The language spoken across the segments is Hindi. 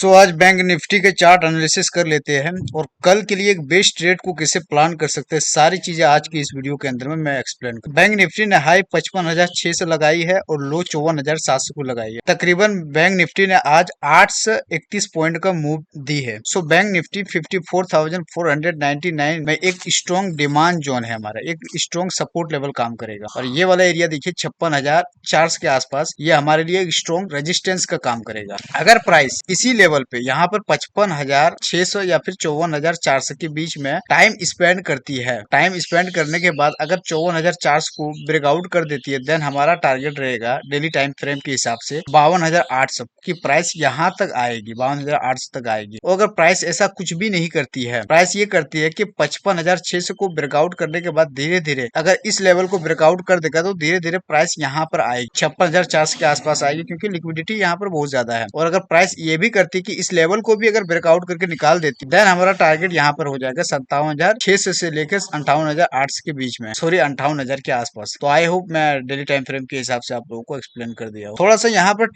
तो आज बैंक निफ्टी के चार्ट एनालिसिस कर लेते हैं और कल के लिए एक बेस्ट ट्रेड को कैसे प्लान कर सकते हैं, सारी चीजें आज की इस वीडियो के अंदर में मैं एक्सप्लेन कर। बैंक निफ्टी ने हाई 55,600 लगाई है और लो 54,700 को लगाई है। तकरीबन बैंक निफ्टी ने आज 8 से 31 पॉइंट का मूव दी है। सो बैंक निफ्टी 54,499 में एक स्ट्रॉन्ग डिमांड जोन है, हमारा एक स्ट्रॉन्ग सपोर्ट लेवल काम करेगा। और ये वाला एरिया देखिए 56,400 के आसपास, ये हमारे लिए एक स्ट्रॉन्ग रेजिस्टेंस का काम करेगा। अगर प्राइस इसी लेवल पे यहाँ पर 55,600 या फिर 54,400 के बीच में टाइम स्पेंड करती है, टाइम स्पेंड करने के बाद अगर 54,400 को ब्रेकआउट कर देती है, देन हमारा टारगेट रहेगा डेली टाइम फ्रेम के हिसाब से 52,800 की प्राइस यहाँ तक आएगी, 52,800 तक आएगी। और अगर प्राइस ऐसा कुछ भी नहीं करती है, प्राइस ये करती है कि 55,600 को ब्रेकआउट करने के बाद धीरे धीरे अगर इस लेवल को ब्रेकआउट कर देगा तो धीरे धीरे प्राइस यहाँ पर आएगी, 56,400 के आसपास आएगी, क्योंकि लिक्विडिटी यहाँ पर बहुत ज्यादा है। और अगर प्राइस ये भी करती कि इस लेवल को भी अगर ब्रेकआउट करके निकाल देती, देन हमारा टारगेट यहाँ पर हो जाएगा 57,600 से लेकर 58,800 के बीच में, सॉरी 58,000 के आसपास। तो आई होप मैं डेली टाइम फ्रेम के हिसाब से आप लोगों को एक्सप्लेन कर दिया हूँ। थोड़ा सा यहाँ पर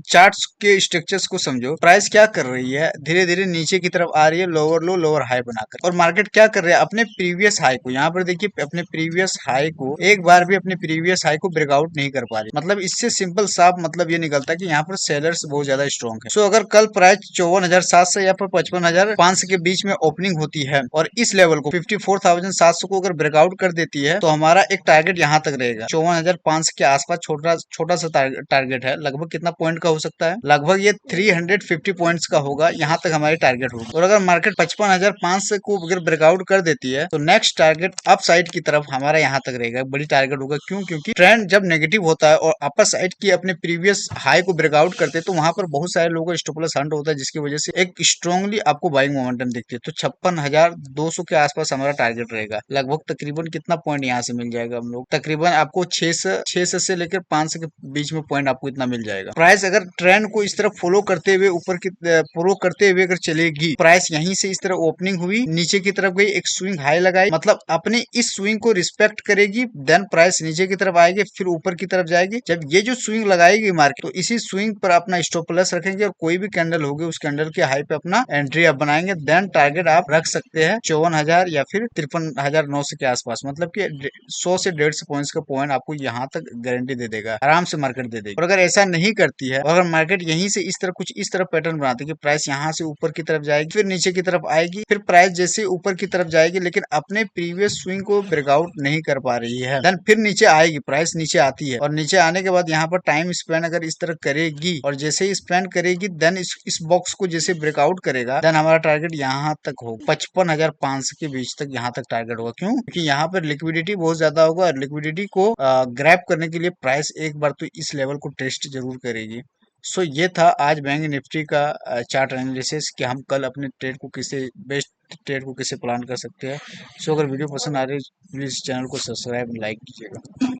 चार्ट्स के स्ट्रक्चर्स को समझो। प्राइस क्या कर रही है, धीरे धीरे नीचे की तरफ आ रही है, लोअर लो लोअर हाई बनाकर। और मार्केट क्या कर रहा है, अपने प्रीवियस हाई को, यहाँ पर देखिए अपने प्रीवियस हाई को एक बार भी अपने प्रीवियस हाई को ब्रेकआउट नहीं कर पा रही। मतलब इससे सिंपल साफ मतलब ये निकलता है कि यहाँ पर सेलर्स बहुत ज्यादा स्ट्रॉन्ग है। सो अगर कल प्राइस 54,700 या फिर 55,500 के बीच में ओपनिंग होती है और इस लेवल को 54,700 को अगर ब्रेकआउट कर देती है, तो हमारा एक टारगेट यहाँ तक रहेगा 54,500 के आसपास। छोटा छोटा सा टारगेट है, लगभग कितना पॉइंट का हो सकता है, लगभग ये 350 पॉइंट्स का होगा, यहाँ तक हमारी टारगेट होगी। और अगर मार्केट 55,500 को अगर ब्रेकआउट कर देती है, तो नेक्स्ट टारगेट अप साइड की तरफ हमारा यहाँ तक रहेगा, बड़ी टारगेट होगा। क्यों? क्योंकि ट्रेंड जब नेगेटिव होता है और अपर साइड की अपने प्रीवियस हाई को ब्रेकआउट करते हैं, तो वहां पर बहुत सारे लोगों का स्टॉप लॉस हंट होता है, जिसकी वजह से एक स्ट्रांगली आपको बाइंग मोमेंटम दिखती है। तो 56,200 के आसपास हमारा टारगेट रहेगा। लगभग तकरीबन कितना पॉइंट यहाँ से मिल जाएगा हम लोग, तकरीबन आपको 600 से लेकर 500 के बीच में पॉइंट आपको इतना मिल जाएगा। प्राइस अगर ट्रेंड को इस तरह फॉलो करते हुए ऊपर की फॉलो करते हुए अगर चलेगी, प्राइस यहीं से इस तरह ओपनिंग हुई, नीचे की तरफ गई, एक स्विंग हाई लगाई, मतलब अपने इस स्विंग को रिस्पेक्ट करेगी, देन प्राइस नीचे की तरफ आएगी, फिर ऊपर की तरफ जाएगी। जब ये जो स्विंग लगाएगी मार्केट, तो इसी स्विंग पर अपना स्टॉप लॉस रखेंगे और कोई भी कैंडल होगी उस कैंडल के हाई पे अपना एंट्री आप बनाएंगे। देन टारगेट आप रख सकते हैं 54,000 या फिर 53,900 के आसपास। मतलब कि 100 से 150 पॉइंट्स का पॉइंट आपको यहाँ तक गारंटी दे देगा, आराम से मार्केट दे देगी। और अगर ऐसा नहीं करती है, और अगर मार्केट यहीं से इस तरह कुछ इस तरह पैटर्न बनाती है कि प्राइस यहाँ से ऊपर की तरफ जाएगी, फिर नीचे की तरफ आएगी, फिर प्राइस जैसे ऊपर की तरफ जाएगी लेकिन अपने प्रीवियस स्विंग को ब्रेकआउट नहीं कर पा रही है, देन फिर नीचे आएगी, प्राइस नीचे आती है, और नीचे आने के बाद यहाँ पर टाइम स्पेंड अगर इस तरह करेगी और जैसे ही स्पेंड करेगी, देन इस बॉक्स को जैसे ब्रेकआउट करेगा, देन हमारा टारगेट यहाँ तक होगा, 55,500 के बीच तक यहाँ तक टारगेट होगा। क्यों? क्योंकि यहाँ पर लिक्विडिटी बहुत ज्यादा होगा और लिक्विडिटी को ग्रैब करने के लिए प्राइस एक बार तो इस लेवल को टेस्ट जरूर करेगी। सो ये था आज बैंक निफ्टी का चार्ट एनालिसिस कि हम कल अपने ट्रेड को किसे बेस्ट ट्रेड को कैसे प्लान कर सकते हैं। सो अगर वीडियो पसंद आ रही है, प्लीज चैनल को सब्सक्राइब लाइक कीजिएगा।